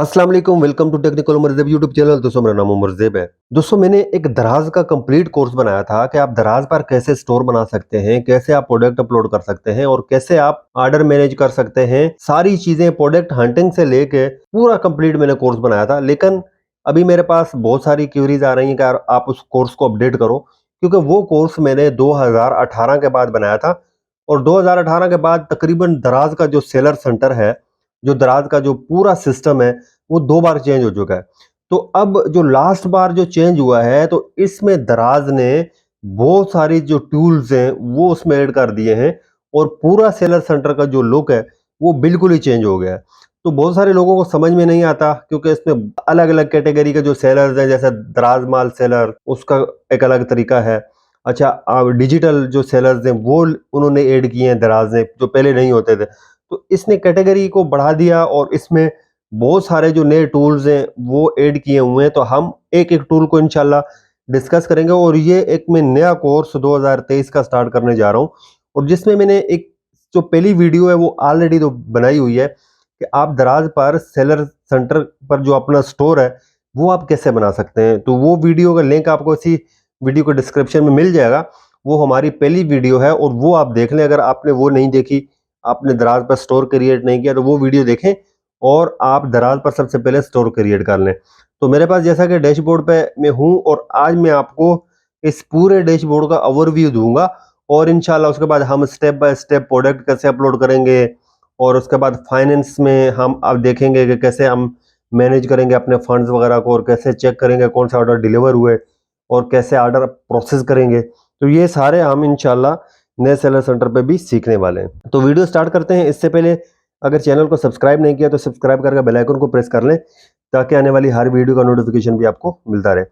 अस्सलाम वालेकुम, welcome to technical Umar Zeb YouTube channel. दोस्तों मेरा नाम उमर ज़ेब है। दोस्तों मैंने एक दराज का कंप्लीट कोर्स बनाया था कि आप दराज पर कैसे स्टोर बना सकते हैं, कैसे आप प्रोडक्ट अपलोड कर सकते हैं और कैसे आप ऑर्डर मैनेज कर सकते हैं। सारी चीजें प्रोडक्ट हंटिंग से लेके पूरा कंप्लीट मैंने कोर्स बनाया था। लेकिन अभी मेरे पास बहुत सारी क्यूरीज आ रही हैं कि यार आप उस कोर्स को अपडेट करो, क्योंकि वो कोर्स मैंने 2018 के बाद बनाया था और 2018 के बाद तकरीबन दराज का जो सेलर सेंटर है, जो दराज का जो पूरा सिस्टम है, वो 2 बार चेंज हो चुका है। तो अब जो लास्ट बार जो चेंज हुआ है, तो इसमें दराज ने बहुत सारी जो टूल्स हैं, वो उसमें ऐड कर दिए हैं और पूरा सेलर सेंटर का जो लुक है, वो बिल्कुल ही चेंज हो गया है। तो बहुत सारे लोगों को समझ में नहीं आता, क्योंकि इसमें अलग-अलग कैटेगरी के जो सेलर्स हैं, जैसे दराज माल सेलर, उसका एक अलग तरीका है। अच्छा, डिजिटल जो सेलर्स हैं, वो उन्होंने ऐड किए हैं दराज ने, जो पहले नहीं होते थे। तो इसने कैटेगरी को बढ़ा दिया और इसमें बहुत सारे जो नए टूल्स हैं वो ऐड किए हुए हैं। तो हम एक-एक टूल को इंशाल्लाह डिस्कस करेंगे और ये एक मैं नया कोर्स 2023 का स्टार्ट करने जा रहा हूँ और जिसमें मैंने एक जो पहली वीडियो है वो ऑलरेडी तो बनाई हुई है कि आप दराज पर सेलर सेंटर पर जो अपना स्टोर है वो आप कैसे बना सकते हैं। तो वो वीडियो का लिंक आपको इसी वीडियो के डिस्क्रिप्शन में मिल जाएगा। वो हमारी पहली वीडियो है और वो आप देख लें। अगर आपने वो नहीं देखी, आपने दराज पर स्टोर क्रिएट नहीं किया, तो वो वीडियो देखें और आप दराज पर सबसे पहले स्टोर क्रिएट कर लें। तो मेरे पास जैसा कि डैशबोर्ड पे मैं हूँ और आज मैं आपको इस पूरे डैशबोर्ड का ओवरव्यू दूंगा और इंशाल्लाह उसके बाद हम स्टेप बाय स्टेप प्रोडक्ट कैसे अपलोड करेंगे और उसके बाद फाइनेंस में हम अब देखेंगे कि कैसे हम मैनेज करेंगे अपने फंड्स वगैरह को और कैसे चेक करेंगे कौन से ऑर्डर डिलीवर हुए और कैसे ऑर्डर प्रोसेस करेंगे। तो ये सारे हम इंशाल्लाह नए सेलर सेंटर पे भी सीखने वाले हैं। तो वीडियो स्टार्ट करते हैं। इससे पहले अगर चैनल को सब्सक्राइब नहीं किया तो सब्सक्राइब करके बेल आइकन को प्रेस कर लें, ताकि आने वाली हर वीडियो का नोटिफिकेशन भी आपको मिलता रहे।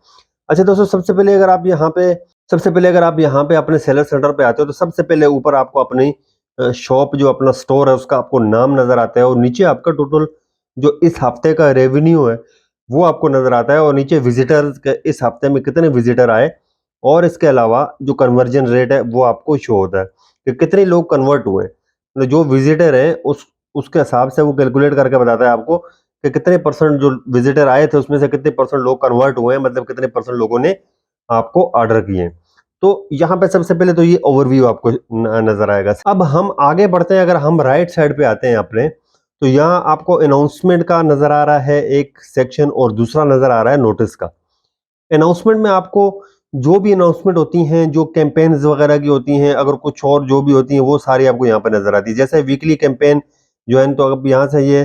अच्छा दोस्तों, सबसे पहले अगर आप यहाँ पे अपने सेलर सेंटर पे आते हो तो सबसे पहले ऊपर आपको अपनी शॉप जो अपना स्टोर है उसका आपको नाम नजर आता है और नीचे आपका टोटल जो इस हफ्ते का रेवेन्यू है वो आपको नजर आता है और नीचे विजिटर के इस हफ्ते में कितने विजिटर आए और इसके अलावा जो कन्वर्जन रेट है वो आपको शो होता है कि कितने लोग कन्वर्ट हुए। तो जो विजिटर है उसके हिसाब से वो कैलकुलेट करके बताता है आपको कि कितने परसेंट जो विजिटर आए थे उसमें से कितने परसेंट लोग कन्वर्ट हुए हैं, मतलब कितने परसेंट लोगों ने आपको ऑर्डर किए। तो यहाँ पे सबसे पहले तो ये ओवरव्यू आपको नजर आएगा। अब हम आगे बढ़ते हैं। अगर हम राइट साइड पे आते हैं अपने, तो यहाँ आपको अनाउंसमेंट का नजर आ रहा है एक सेक्शन और दूसरा नजर आ रहा है नोटिस का। अनाउंसमेंट में आपको जो भी अनाउंसमेंट होती हैं, जो कैंपेन्स वगैरह की होती हैं, अगर कुछ और जो भी होती हैं वो सारी आपको यहाँ पे नजर आती है। जैसे वीकली कैंपेन ज्वाइन, तो अब यहाँ से ये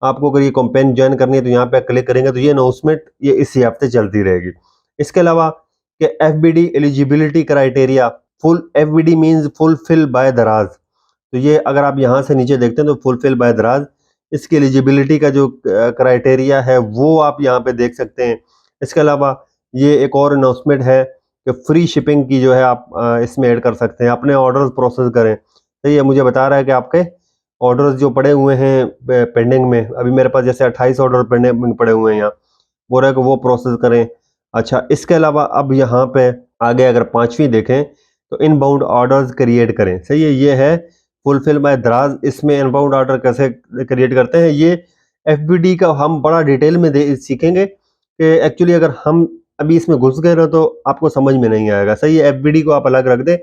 आपको अगर ये कैंपेन ज्वाइन करनी है तो यहाँ पे क्लिक करेंगे तो ये अनाउंसमेंट ये इसी हफ्ते चलती रहेगी। इसके अलावा कि FBD eligibility criteria, full FBD means fulfil bye दराज। तो ये अगर आप यहाँ से नीचे देखते हैं तो फुलफिल बाय दराज, इसकी एलिजिबिलिटी का जो क्राइटेरिया है वो आप यहाँ पे देख सकते हैं। इसके अलावा ये एक और अनाउंसमेंट है कि फ्री शिपिंग की जो है आप इसमें ऐड कर सकते हैं, अपने ऑर्डर्स प्रोसेस करें। तो ये मुझे बता रहा है कि आपके ऑर्डर्स जो पड़े हुए हैं पेंडिंग में, अभी मेरे पास जैसे 28 ऑर्डर पेंडिंग पड़े हुए हैं यहाँ, बोल रहा है कि वो प्रोसेस करें। अच्छा, इसके अलावा अब यहाँ पे आगे अगर पांचवी देखें तो इनबाउंड ऑर्डर्स क्रिएट करें। सही है, ये है फुलफिल बाय दराज। इसमें इनबाउंड ऑर्डर कैसे क्रिएट करते हैं ये एफबीडी का हम बड़ा डिटेल में सीखेंगे कि एक्चुअली अगर हम अभी इसमें घुस गए ना तो आपको समझ में नहीं आएगा। सही है, एफबीडी को आप अलग रख दें,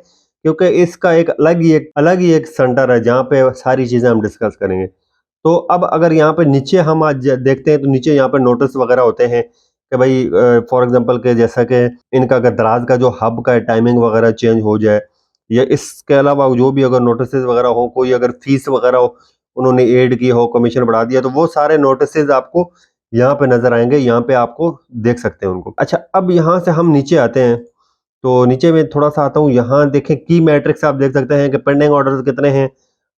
क्योंकि इसका एक अलग ही एक सेंटर है जहाँ पे सारी चीजें हम डिस्कस करेंगे। तो अब अगर यहाँ पे नीचे हम आज देखते हैं तो नीचे यहाँ पे नोटिस वगैरह होते हैं कि भाई फॉर एग्जांपल के जैसा कि इनका अगर दराज का जो हब का टाइमिंग वगैरह चेंज हो जाए, या इसके अलावा जो भी अगर नोटिस वगैरह हो, कोई अगर फीस वगैरह हो उन्होंने ऐड की हो, कमीशन बढ़ा दिया, तो वो सारे नोटिस आपको यहाँ पे नजर आएंगे। यहाँ पे आपको देख सकते हैं उनको। अच्छा, अब यहाँ से हम नीचे आते हैं तो नीचे में थोड़ा सा आता हूँ। यहाँ देखें की मैट्रिक्स आप देख सकते हैं कि पेंडिंग ऑर्डर कितने हैं,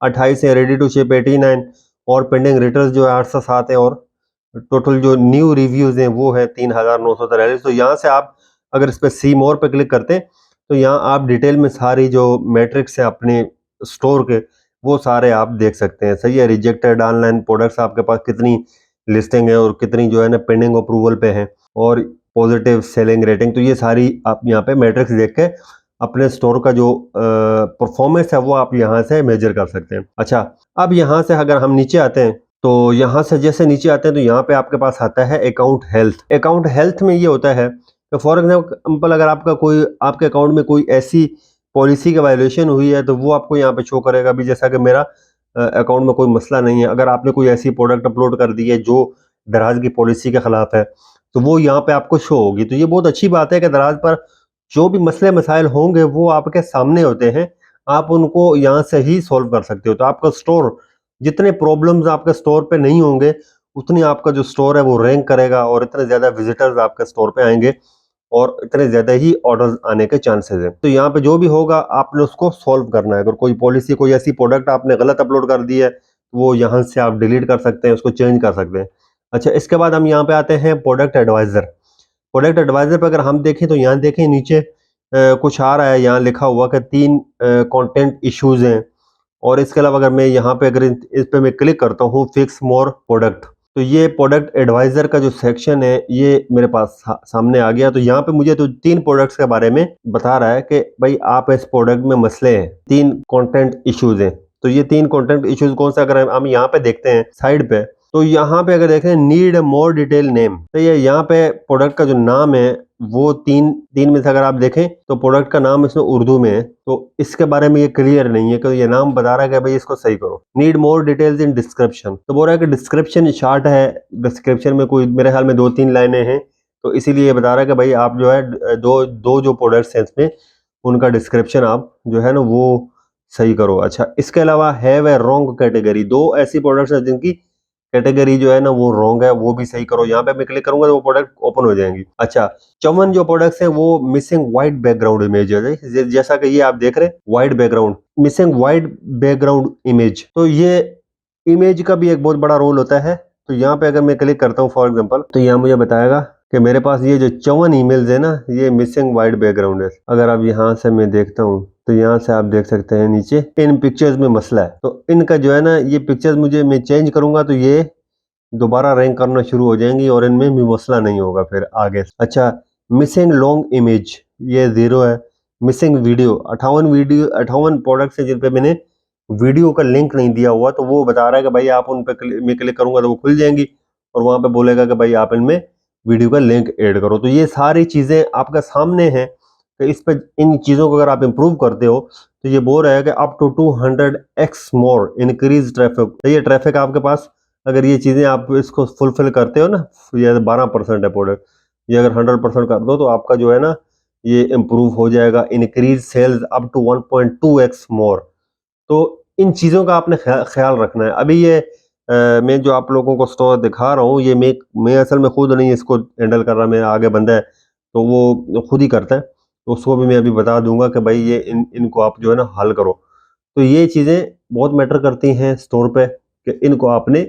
28 है, रेडी टू शिप 89 और पेंडिंग रिटर्न जो है 807 है और टोटल जो न्यू रिव्यूज हैं वो है 3943। तो यहाँ से आप अगर इस पे सी मोर पे क्लिक करते हैं तो यहाँ आप डिटेल में सारी जो मैट्रिक्स है अपने स्टोर के वो सारे आप देख सकते हैं। सही है, रिजेक्टेड ऑनलाइन प्रोडक्ट्स आपके पास कितनी लिस्टिंग है और कितनी जो है ना पेंडिंग अप्रूवल पे है, और पॉजिटिव सेलिंग रेटिंग। तो ये सारी आप यहाँ पे मैट्रिक्स देख के अपने स्टोर का जो परफॉर्मेंस है वो आप यहाँ से मेजर कर सकते हैं। अच्छा, अब यहाँ से अगर हम नीचे आते हैं तो यहाँ से जैसे नीचे आते हैं तो यहाँ पे आपके पास आता है अकाउंट हेल्थ। अकाउंट हेल्थ में ये होता है कि फॉर एग्जाम्पल अगर आपका कोई आपके अकाउंट में कोई ऐसी पॉलिसी का वायलेशन हुई है तो वो आपको यहाँ पे शो करेगा। अभी जैसा कि मेरा अकाउंट में कोई मसला नहीं है, अगर आपने कोई ऐसी प्रोडक्ट अपलोड कर दी है जो दराज की पॉलिसी के खिलाफ है तो वो यहाँ पे आपको शो होगी। तो ये बहुत अच्छी बात है कि दराज पर जो भी मसले मसाइल होंगे वो आपके सामने होते हैं, आप उनको यहाँ से ही सॉल्व कर सकते हो। तो आपका स्टोर, जितने प्रॉब्लम्स आपके स्टोर पे नहीं होंगे उतनी आपका जो स्टोर है वो रैंक करेगा और इतने ज़्यादा विजिटर्स आपके स्टोर पे आएंगे और इतने ज़्यादा ही ऑर्डर्स आने के चांसेस हैं। तो यहाँ पे जो भी होगा आपने उसको सॉल्व करना है। अगर कोई पॉलिसी, कोई ऐसी प्रोडक्ट आपने गलत अपलोड कर दी है वो यहाँ से आप डिलीट कर सकते हैं, उसको चेंज कर सकते हैं। अच्छा, इसके बाद हम यहाँ पे आते हैं प्रोडक्ट एडवाइज़र। प्रोडक्ट एडवाइज़र पे अगर हम देखें तो यहाँ देखें नीचे कुछ आ रहा है, यहाँ लिखा हुआ कि 3 कंटेंट इश्यूज हैं। और इसके अलावा अगर मैं यहाँ पे अगर इस पे मैं क्लिक करता हूँ फिक्स मोर प्रोडक्ट, तो ये प्रोडक्ट एडवाइजर का जो सेक्शन है ये मेरे पास सामने आ गया। तो यहाँ पे मुझे तो 3 प्रोडक्ट्स के बारे में बता रहा है कि भाई आप इस प्रोडक्ट में मसले हैं, 3 कंटेंट इश्यूज हैं। तो ये 3 कंटेंट इश्यूज कौन सा, अगर हम यहाँ पे देखते हैं साइड पे, तो यहाँ पे अगर देखें नीड मोर डिटेल नेम, तो ये यहाँ पे प्रोडक्ट का जो नाम है वो तीन में से अगर आप देखें तो प्रोडक्ट का नाम इसमें उर्दू में है, तो इसके बारे में ये क्लियर नहीं है कि ये नाम बता रहा है कि भाई इसको सही करो। Need more details in description, तो बोल रहा है कि डिस्क्रिप्शन शार्ट है, डिस्क्रिप्शन में कोई मेरे ख्याल में 2-3 लाइनें हैं, तो इसीलिए ये बता रहा है कि भाई आप जो है दो जो प्रोडक्ट्स हैं इसमें उनका डिस्क्रिप्शन आप जो है ना वो सही करो। अच्छा, इसके अलावा हैव ए रॉन्ग कैटेगरी, 2 ऐसी प्रोडक्ट्स हैं जिनकी कैटेगरी जो है ना वो रॉन्ग है, वो भी सही करो। यहाँ पे मैं क्लिक करूंगा तो वो प्रोडक्ट ओपन हो जाएंगी। अच्छा, 54 जो प्रोडक्ट्स हैं वो मिसिंग वाइट बैकग्राउंड इमेज है, जैसा कि ये आप देख रहे हैं white background, missing white background image, तो ये इमेज का भी एक बहुत बड़ा रोल होता है। तो यहाँ पे अगर मैं क्लिक करता हूँ फॉर एग्जांपल, तो यहाँ मुझे बताएगा कि मेरे पास ये जो 54 ईमेल्स है ना ये मिसिंग वाइट बैकग्राउंड है। अगर अब यहाँ से मैं देखता हूँ तो यहाँ से आप देख सकते हैं नीचे इन पिक्चर्स में मसला है, तो इनका जो है ना ये पिक्चर्स मुझे मैं चेंज करूंगा तो ये दोबारा रैंक करना शुरू हो जाएंगी और इनमें भी मसला नहीं होगा फिर आगे। अच्छा, मिसिंग लॉन्ग इमेज ये 0 है। मिसिंग वीडियो, 58 प्रोडक्ट्स हैं जिन पे मैंने वीडियो का लिंक नहीं दिया हुआ, तो वो बता रहा है कि भाई आप उन पे मैं क्लिक करूंगा तो वो खुल जाएंगी और वहां पे बोलेगा कि भाई आप इनमें वीडियो का लिंक ऐड करो। तो ये सारी चीजें आपके सामने हैं, तो इस पे इन चीजों को अगर आप इंप्रूव करते हो तो ये बोल रहा है कि up to 200x more increase traffic. तो ये ट्रैफिक आपके पास, अगर ये चीज़ें आप इसको फुलफिल करते हो ना, ये 12% है प्रोडक्ट, ये अगर 100% कर दो तो आपका जो है ना ये इम्प्रूव हो जाएगा। Increase sales up to 1.2x more. तो इन चीज़ों का आपने ख्याल रखना है। अभी ये मैं जो आप लोगों को स्टोर दिखा रहा हूँ ये मैं असल में खुद नहीं इसको हैंडल कर रहा, मेरा आगे बंदा है तो वो खुद ही करता है, तो उसको भी मैं अभी बता दूंगा कि भाई ये इनको आप जो है ना हल करो। तो ये चीज़ें बहुत मैटर करती हैं स्टोर पे कि इनको आपने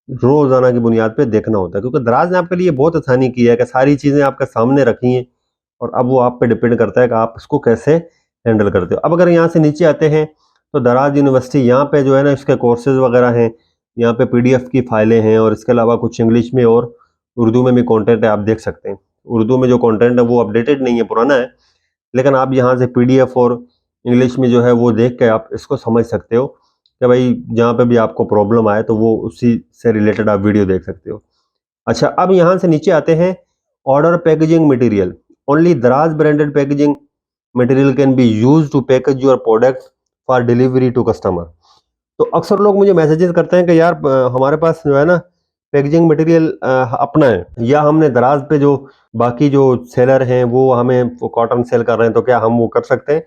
रोजाना की बुनियाद पे देखना होता है, क्योंकि दराज ने आपके लिए बहुत आसानी की है कि सारी चीज़ें आपके सामने रखी हैं और अब वो आप पे डिपेंड करता है कि आप इसको कैसे हैंडल करते हो। अब अगर यहाँ से नीचे आते हैं तो दराज यूनिवर्सिटी, यहाँ पे जो है ना इसके कोर्सेज वगैरह हैं, यहाँ पे पीडीएफ की फाइलें हैं और इसके अलावा कुछ इंग्लिश में और उर्दू में भी कंटेंट है, आप देख सकते हैं। उर्दू में जो कंटेंट है वो अपडेटेड नहीं है, पुराना है, लेकिन आप यहाँ से पीडीएफ और इंग्लिश में जो है वो देख के आप इसको समझ सकते हो कि भाई जहाँ पे भी आपको प्रॉब्लम आए तो वो उसी से रिलेटेड आप वीडियो देख सकते हो। अच्छा, अब यहाँ से नीचे आते हैं order packaging material. Only Daraz branded packaging material can be use to package your product for delivery to customer. तो अक्सर लोग मुझे मैसेजेस करते हैं कि यार हमारे पास जो है ना पैकेजिंग मटेरियल अपना है, या हमने दराज पे जो बाकी जो सेलर हैं वो हमें कॉटन सेल कर रहे हैं तो क्या हम वो कर सकते हैं।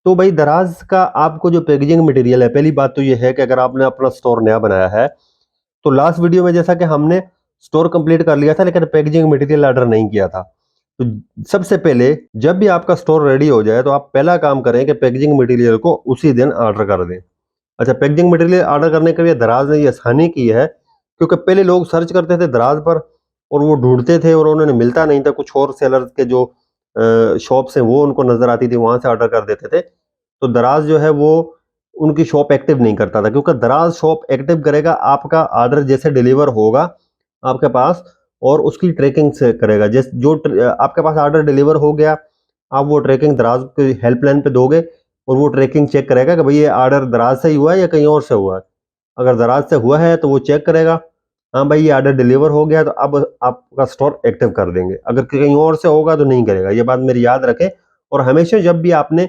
तो भाई दराज का आपको जो पैकेजिंग मटेरियल है, पहली बात तो ये है कि अगर आपने अपना स्टोर नया बनाया है तो लास्ट वीडियो में जैसा कि हमने स्टोर कंप्लीट कर लिया था लेकिन पैकेजिंग मटेरियल ऑर्डर नहीं किया था, तो सबसे पहले जब भी आपका स्टोर रेडी हो जाए तो आप पहला काम करें कि पैकेजिंग मटेरियल को उसी दिन ऑर्डर कर दें। अच्छा, पैकेजिंग मटेरियल ऑर्डर करने के लिए दराज ने ये आसानी की है, क्योंकि पहले लोग सर्च करते थे दराज पर और वो ढूंढते थे और उन्हें मिलता नहीं था, कुछ और सेलर के जो शॉप्स हैं वो उनको नजर आती थी, वहां से ऑर्डर कर देते थे। तो दराज जो है वो उनकी शॉप एक्टिव नहीं करता था, क्योंकि दराज शॉप एक्टिव करेगा आपका ऑर्डर जैसे डिलीवर होगा आपके पास और उसकी ट्रैकिंग से करेगा। जैसे जो आपके पास ऑर्डर डिलीवर हो गया, आप वो ट्रैकिंग दराज के हेल्पलाइन पे दोगे और वो ट्रैकिंग चेक करेगा कि भाई ये ऑर्डर दराज से ही हुआ है या कहीं और से हुआ है। अगर दराज से हुआ है तो वो चेक करेगा, हाँ भाई ये ऑर्डर डिलीवर हो गया, तो अब आपका स्टोर एक्टिव कर देंगे। अगर कहीं और से होगा तो नहीं करेगा, ये बात मेरी याद रखें। और हमेशा जब भी आपने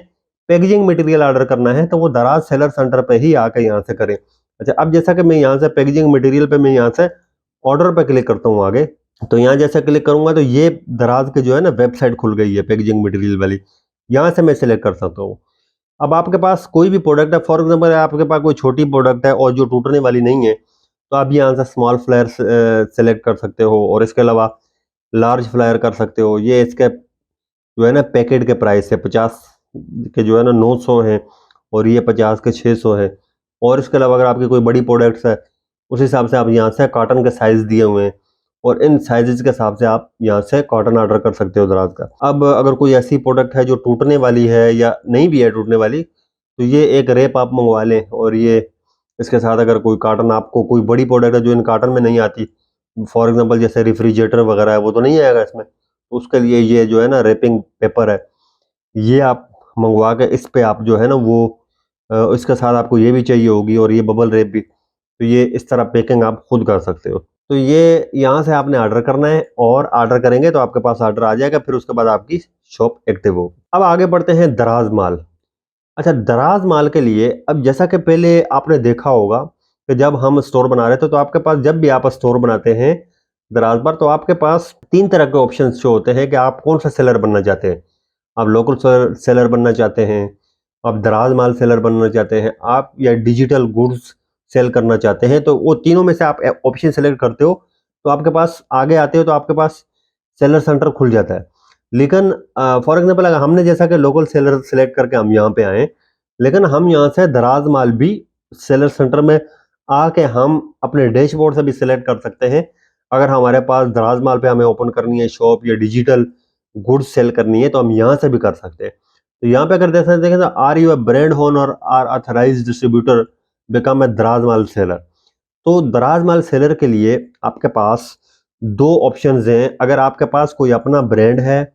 पैकेजिंग मटेरियल ऑर्डर करना है तो वो दराज सेलर सेंटर पे ही आके यहाँ से करें। अच्छा, अब जैसा कि मैं यहाँ से पैकेजिंग मटेरियल पे मैं यहाँ से ऑर्डर पे क्लिक करता हूँ आगे, तो यहाँ जैसा क्लिक करूंगा तो ये दराज के जो है ना वेबसाइट खुल गई है पैकेजिंग मटेरियल वाली, यहाँ से मैं सिलेक्ट कर सकता हूँ। अब आपके पास कोई भी प्रोडक्ट है, फॉर एग्जांपल आपके पास कोई छोटी प्रोडक्ट है और जो टूटने वाली नहीं है, तो आप यहाँ से स्मॉल फ्लायर सेलेक्ट कर सकते हो, और इसके अलावा लार्ज फ्लायर कर सकते हो। ये इसके जो है ना पैकेट के प्राइस है, 50 के जो है ना 900 है, और ये 50 के 600 है। और इसके अलावा अगर आपकी कोई बड़ी प्रोडक्ट्स है, उस हिसाब से आप यहाँ से कॉटन के साइज दिए हुए हैं, और इन साइजेस के हिसाब से आप यहाँ से कॉटन ऑर्डर कर सकते हो दराज का। अब अगर कोई ऐसी प्रोडक्ट है जो टूटने वाली है या नहीं भी है टूटने वाली, तो ये एक रेप आप मंगवा लें, और ये इसके साथ अगर कोई कॉटन, आपको कोई बड़ी प्रोडक्ट है जो इन कॉटन में नहीं आती, फॉर एग्जांपल जैसे रेफ्रिजरेटर वगैरह है, वो तो नहीं आएगा इसमें, तो उसके लिए ये जो है ना रैपिंग पेपर है, ये आप मंगवा के इस पे आप जो है ना वो इसके साथ आपको ये भी चाहिए होगी, और ये बबल रैप भी, तो ये इस तरह पैकिंग आप खुद कर सकते हो। तो ये यहाँ से आपने ऑर्डर करना है, और ऑर्डर करेंगे तो आपके पास ऑर्डर आ जाएगा, फिर उसके बाद आपकी शॉप एक्टिव होगी। अब आगे बढ़ते हैं दराज माल। अच्छा, दराज माल के लिए अब जैसा कि पहले आपने देखा होगा कि जब हम स्टोर बना रहे थे, तो आपके पास जब भी आप स्टोर बनाते हैं दराज पर, तो आपके पास 3 तरह के ऑप्शंस शो होते हैं कि आप कौन सा सेलर बनना चाहते हैं। आप लोकल सेलर बनना चाहते हैं, आप दराज माल सेलर बनना चाहते हैं, आप या डिजिटल गुड्स सेल करना चाहते हैं। तो वो तीनों में से आप ऑप्शन सेलेक्ट करते हो, तो आपके पास आगे आते हो तो आपके पास सेलर सेंटर खुल जाता है। लेकिन फॉर एग्जांपल अगर हमने जैसा कि लोकल सेलर सेलेक्ट करके हम यहाँ पे आए, लेकिन हम यहाँ से दराज माल भी सेलर सेंटर में आके हम अपने डैशबोर्ड से भी सिलेक्ट कर सकते हैं। अगर हमारे पास दराज माल पे हमें ओपन करनी है शॉप या डिजिटल गुड्स सेल करनी है, तो हम यहाँ से भी कर सकते हैं। तो यहाँ पे अगर देखें तो are you a brand owner or authorised distributor become a Daraz mall seller. तो दराज माल सेलर के लिए आपके पास 2 ऑप्शंस हैं। अगर आपके पास कोई अपना ब्रांड है,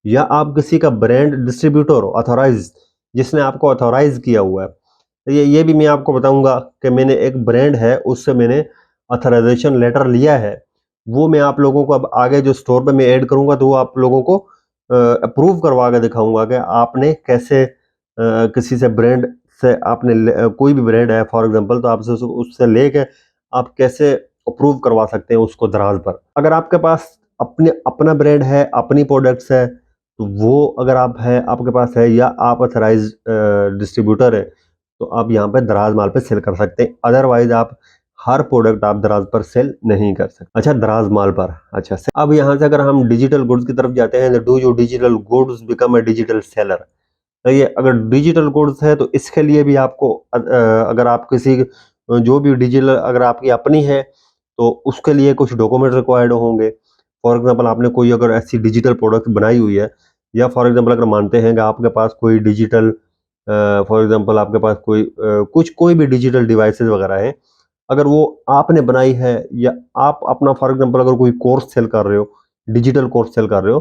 या आप किसी का ब्रांड डिस्ट्रीब्यूटर हो ऑथराइज, जिसने आपको ऑथराइज किया हुआ है, तो ये भी मैं आपको बताऊंगा कि मैंने एक ब्रांड है उससे मैंने ऑथराइजेशन लेटर लिया है। वो मैं आप लोगों को अब आगे जो स्टोर पे मैं ऐड करूंगा, तो वो आप लोगों को अप्रूव करवा के दिखाऊंगा कि आपने कैसे किसी से ब्रांड से आपने कोई भी ब्रांड है फॉर एग्जांपल, तो आपसे उससे लेके आप कैसे अप्रूव करवा सकते हैं उसको दराज पर। अगर आपके पास अपने अपना ब्रांड है, अपनी प्रोडक्ट्स है, तो वो अगर आप है आपके पास है, या आप ऑथराइज डिस्ट्रीब्यूटर है, तो आप यहाँ पे दराज माल पे सेल कर सकते हैं। अदरवाइज आप हर प्रोडक्ट आप दराज पर सेल नहीं कर सकते। अच्छा, दराज माल पर। अच्छा, अब यहाँ से अगर हम डिजिटल गुड्स की तरफ जाते हैं, तो do you digital goods become a digital seller. तो ये अगर डिजिटल गुड्स है तो इसके लिए भी आपको अगर आप किसी जो भी डिजिटल अगर आपकी अपनी है, तो उसके लिए कुछ डॉक्यूमेंट रिक्वायर्ड होंगे। फॉर एग्जांपल आपने कोई अगर ऐसी डिजिटल प्रोडक्ट बनाई हुई है, या फॉर एग्जांपल अगर मानते हैं कि आपके पास कोई डिजिटल फॉर एग्जांपल आपके पास कोई भी डिजिटल डिवाइसेस वगैरह हैं, अगर वो आपने बनाई है, या आप अपना फॉर एग्जांपल अगर कोई कोर्स सेल कर रहे हो, डिजिटल कोर्स सेल कर रहे हो,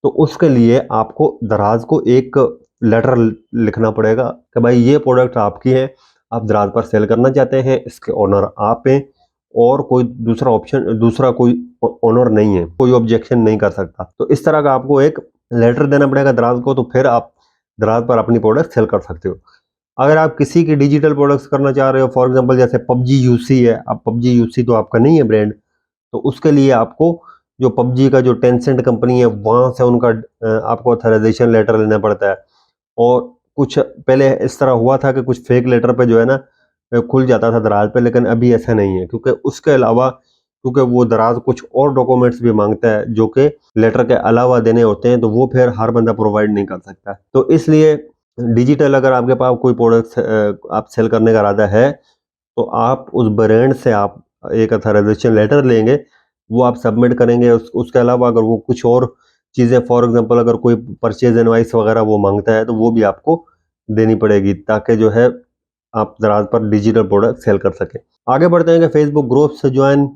तो उसके लिए आपको दराज को एक लेटर लिखना पड़ेगा कि भाई ये प्रोडक्ट आपकी है, आप दराज पर सेल करना चाहते हैं, इसके ओनर आप हैं, और कोई दूसरा कोई ओनर नहीं है, कोई ऑब्जेक्शन नहीं कर सकता। तो इस तरह का आपको एक लेटर देना पड़ेगा दराज को, तो फिर आप दराज पर अपनी प्रोडक्ट सेल कर सकते हो। अगर आप किसी की डिजिटल प्रोडक्ट्स करना चाह रहे हो, फॉर एग्जांपल जैसे पबजी यूसी है, अब पबजी यूसी तो आपका नहीं है ब्रांड, तो उसके लिए आपको जो पबजी का जो टेंसेंट कंपनी है, वहाँ से उनका आपको ऑथराइजेशन लेटर लेना पड़ता है। और कुछ पहले इस तरह हुआ था कि कुछ फेक लेटर पे जो है ना खुल जाता था दराज पे, लेकिन अभी ऐसा नहीं है, क्योंकि उसके अलावा क्योंकि वो दराज कुछ और डॉक्यूमेंट्स भी मांगता है जो कि लेटर के अलावा देने होते हैं, तो वो फिर हर बंदा प्रोवाइड नहीं कर सकता। तो इसलिए डिजिटल अगर आपके पास कोई प्रोडक्ट आप सेल करने का इरादा है, तो आप उस ब्रांड से आप एक ऑथराइजेशन लेटर लेंगे, वो आप सबमिट करेंगे। उसके अलावा अगर वो कुछ और चीज़ें फॉर एग्जांपल अगर कोई परचेज इनवॉइस वगैरह वो मांगता है, तो वो भी आपको देनी पड़ेगी, ताकि जो है आप दराज पर डिजिटल प्रोडक्ट सेल कर सकें। आगे बढ़ते हैं कि फेसबुक ग्रुप से ज्वाइन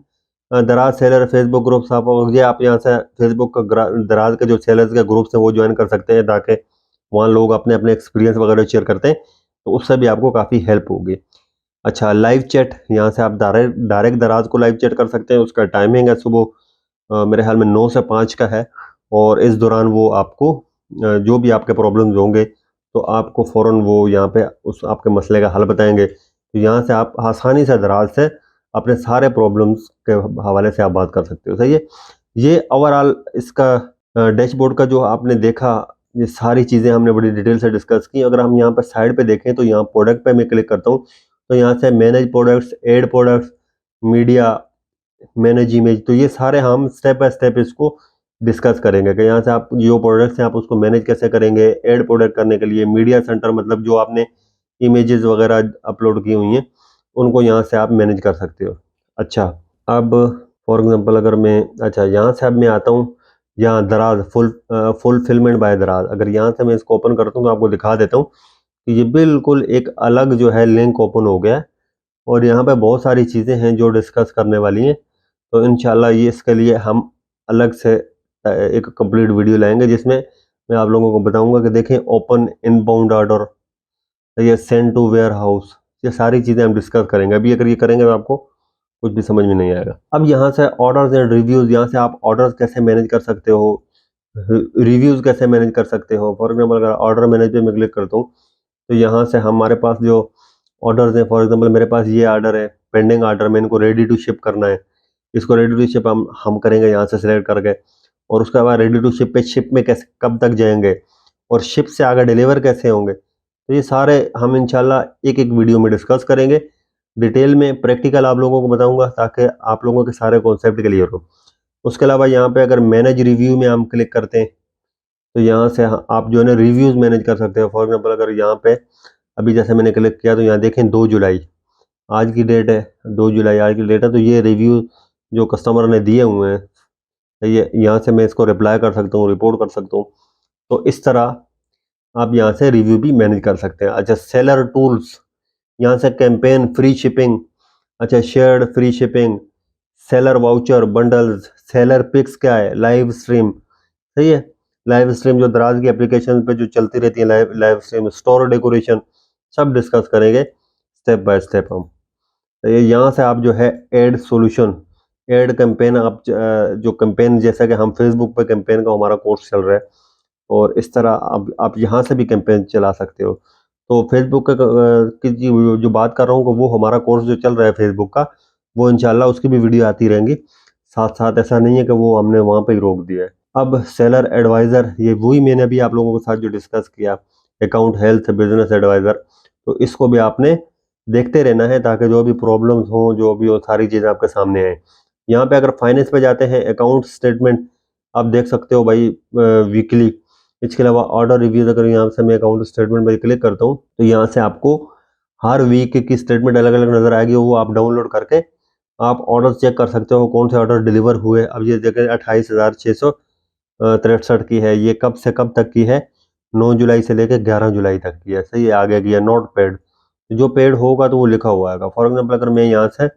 दराज सेलर फेसबुक ग्रुप्स आप यहाँ से फेसबुक का दराज के जो सेलर्स के ग्रुप्स हैं वो ज्वाइन कर सकते हैं, ताकि वहाँ लोग अपने अपने एक्सपीरियंस वगैरह शेयर करते हैं, तो उससे भी आपको काफ़ी हेल्प होगी। अच्छा, लाइव चैट, यहाँ से आप डायरेक्ट दराज को लाइव चैट कर सकते हैं। उसका टाइमिंग है सुबह मेरे ख्याल में 9 से 5 का है, और इस दौरान वो आपको जो भी आपके प्रॉब्लम्स होंगे तो आपको फ़ौरन वो यहाँ पे उस आपके मसले का हल बताएंगे। तो यहाँ से आप आसानी से दराज से अपने सारे प्रॉब्लम्स के हवाले से आप बात कर सकते हो। सही है। ये ओवरऑल इसका डैशबोर्ड का जो आपने देखा, ये सारी चीज़ें हमने बड़ी डिटेल से डिस्कस की। अगर हम यहाँ पर साइड पे देखें तो यहाँ प्रोडक्ट पे मैं क्लिक करता हूँ, तो यहाँ से manage products, add products, media, manage image, तो ये सारे हम स्टेप बाय स्टेप इसको डिस्कस करेंगे कि यहाँ से आप जो प्रोडक्ट्स हैं आप उसको मैनेज कैसे करेंगे। ऐड प्रोडक्ट करने के लिए मीडिया सेंटर, मतलब जो आपने इमेजेस वगैरह अपलोड की हुई हैं उनको यहाँ से आप मैनेज कर सकते हो। अच्छा, अब फॉर एग्जांपल अगर मैं, अच्छा यहाँ से अब मैं आता हूँ, यहाँ दराज फुलफिलमेंट बाय दराज, अगर यहाँ से मैं इसको ओपन करता हूँ तो आपको दिखा देता हूँ कि ये बिल्कुल एक अलग जो है लिंक ओपन हो गया है, और यहाँ पे बहुत सारी चीज़ें हैं जो डिस्कस करने वाली हैं। तो इंशाल्लाह ये इसके लिए हम अलग से एक कंप्लीट वीडियो लाएंगे, जिसमें मैं आप लोगों को बताऊंगा कि देखें ओपन इनबाउंड ऑर्डर, ये सेंड टू वेयर हाउस, ये सारी चीज़ें हम डिस्कस करेंगे। अभी अगर ये करेंगे तो आपको कुछ भी समझ में नहीं आएगा। अब यहाँ से ऑर्डर्स एंड रिव्यूज़, यहाँ से आप ऑर्डर्स कैसे मैनेज कर सकते हो, रिव्यूज़ कैसे मैनेज कर सकते हो। फॉर एग्जाम्पल अगर ऑर्डर मैनेज पे मैं क्लिक करता हूँ तो यहाँ से हमारे पास जो ऑर्डर्स हैं, फॉर एग्जांपल मेरे पास ये ऑर्डर है, पेंडिंग ऑर्डर में इनको रेडी टू शिप करना है। इसको रेडी टू शिप हम करेंगे यहाँ से सिलेक्ट करके, और उसके बाद रेडी टू शिप पे शिप में कैसे कब तक जाएंगे और शिप से आगे डिलीवर कैसे होंगे, तो ये सारे हम इंशाल्लाह एक एक वीडियो में डिस्कस करेंगे। डिटेल में प्रैक्टिकल आप लोगों को बताऊंगा ताकि आप लोगों के सारे कॉन्सेप्ट क्लियर हो। उसके अलावा यहाँ पे अगर मैनेज रिव्यू में हम क्लिक करते हैं तो यहाँ से आप जो है ना रिव्यूज़ मैनेज कर सकते हो। फॉर एग्जांपल अगर यहाँ पे अभी जैसे मैंने क्लिक किया तो यहाँ देखें 2 जुलाई आज की डेट है, 2 जुलाई आज की डेट है, तो ये रिव्यू जो कस्टमर ने दिए हुए हैं, तो ये यहाँ से मैं इसको रिप्लाई कर सकता हूँ, रिपोर्ट कर सकता हूँ। तो इस तरह आप यहाँ से रिव्यू भी मैनेज कर सकते हैं। अच्छा, सेलर टूल्स, यहाँ से कैंपेन फ्री शिपिंग, अच्छा shared free shipping, seller voucher bundles, seller picks क्या है, लाइव स्ट्रीम, सही है, लाइव स्ट्रीम जो दराज की एप्लीकेशन पे जो चलती रहती है, लाइव स्ट्रीम, स्टोर डेकोरेशन, सब डिस्कस करेंगे स्टेप बाय स्टेप हम। तो ये यहाँ से आप जो है एड सॉल्यूशन, एड कैंपेन, आप जो कैंपेन जैसा कि हम फेसबुक पे कैंपेन का हमारा कोर्स चल रहा है, और इस तरह आप यहाँ से भी कैंपेन चला सकते हो। तो फेसबुक की जो बात कर रहा हूँ वो हमारा कोर्स जो चल रहा है फेसबुक का, वो इंशाल्लाह उसकी भी वीडियो आती रहेंगी साथ साथ, ऐसा नहीं है कि वो हमने वहाँ पे ही रोक दिया है। अब सेलर एडवाइज़र, ये वही मैंने अभी आप लोगों के साथ जो डिस्कस किया, अकाउंट हेल्थ बिजनेस एडवाइज़र, तो इसको भी आपने देखते रहना है ताकि जो भी प्रॉब्लम्स हों, जो भी हो, सारी चीज़ें आपके सामने आए। यहाँ पे अगर फाइनेंस पे जाते हैं, अकाउंट स्टेटमेंट आप देख सकते हो भाई वीकली। इसके अलावा ऑर्डर रिव्यूज, अगर यहाँ से मैं अकाउंट स्टेटमेंट पर क्लिक करता हूँ तो यहाँ से आपको हर वीक की स्टेटमेंट अलग अलग नज़र आएगी, वो आप डाउनलोड करके आप ऑर्डर चेक कर सकते हो कौन से ऑर्डर डिलीवर हुए। अब ये देखें 28,663 की है, ये कब से कब तक की है, 9 जुलाई से लेकर 11 जुलाई तक की है। सही है, आगे की है नॉट पेड, जो पेड होगा तो वो लिखा हुआ है। फॉर एग्जाम्पल अगर मैं यहाँ से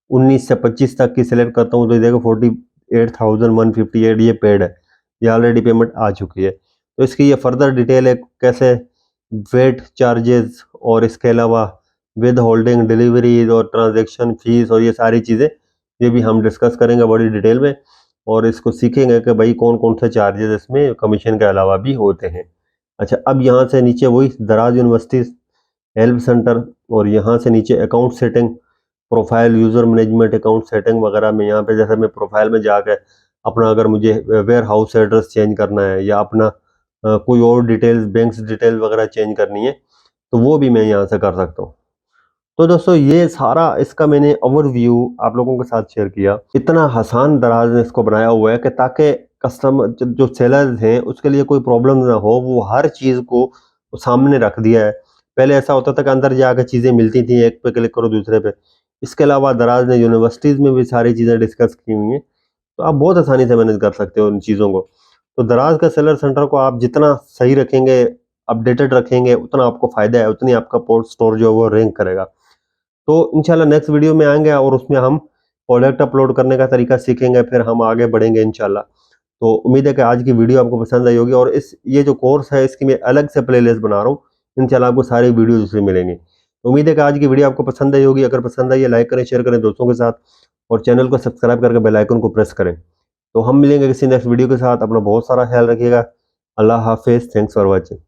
19 से 25 तक की सिलेक्ट करता हूँ तो ये देखो 48,158 ये पेड है, ये ऑलरेडी पेमेंट आ चुकी है। तो इसकी ये फर्दर डिटेल है, कैसे वेट चार्जेस, और इसके अलावा विद होल्डिंग डिलीवरीज और ट्रांजैक्शन फीस, और ये सारी चीज़ें ये भी हम डिस्कस करेंगे बड़ी डिटेल में, और इसको सीखेंगे कि भाई कौन कौन से चार्जेस इसमें कमीशन के अलावा भी होते हैं। अच्छा, अब यहाँ से नीचे वही दराज यूनिवर्सिटी हेल्प सेंटर, और यहाँ से नीचे account setting, profile, user management, account setting वगैरह में, यहाँ पे जैसे मैं प्रोफाइल में जाकर अपना अगर मुझे वेयर हाउस एड्रेस चेंज करना है या अपना कोई और डिटेल्स, बैंक्स डिटेल वगैरह चेंज करनी है, तो वो भी मैं यहाँ से कर सकता हूँ। तो दोस्तों ये सारा इसका मैंने ओवरव्यू आप लोगों के साथ शेयर किया। इतना आसान दराज ने इसको बनाया हुआ है कि ताकि कस्टमर जो सेलर्स हैं उसके लिए कोई प्रॉब्लम ना हो, वो हर चीज़ को सामने रख दिया है। पहले ऐसा होता था कि अंदर जाकर चीज़ें मिलती थी, एक पे क्लिक करो दूसरे पे। इसके अलावा दराज ने यूनिवर्सिटीज़ में भी सारी चीज़ें डिस्कस की हुई हैं, तो आप बहुत आसानी से मैनेज कर सकते हो उन चीज़ों को। तो दराज का सेलर सेंटर को आप जितना सही रखेंगे, अपडेटेड रखेंगे, उतना आपको फ़ायदा है, उतनी आपका पोर्ट स्टोर जो है वो रैंक करेगा। तो इंशाल्लाह नेक्स्ट वीडियो में आएंगे और उसमें हम प्रोडक्ट अपलोड करने का तरीका सीखेंगे, फिर हम आगे बढ़ेंगे इंशाल्लाह। तो उम्मीद है कि आज की वीडियो आपको पसंद आई होगी, और ये जो कोर्स है इसकी मैं अलग से प्लेलिस्ट बना रहा हूँ, इंशाल्लाह आपको सारी वीडियो उसमें मिलेंगी। उम्मीद है कि आज की वीडियो आपको पसंद आई होगी। अगर पसंद आई है लाइक करें, शेयर करें दोस्तों के साथ और चैनल को सब्सक्राइब करके बेल आइकन को प्रेस करें। तो हम मिलेंगे किसी नेक्स्ट वीडियो के साथ। अपना बहुत सारा ख्याल रखिएगा। अल्लाह हाफिज़। Thanks for watching.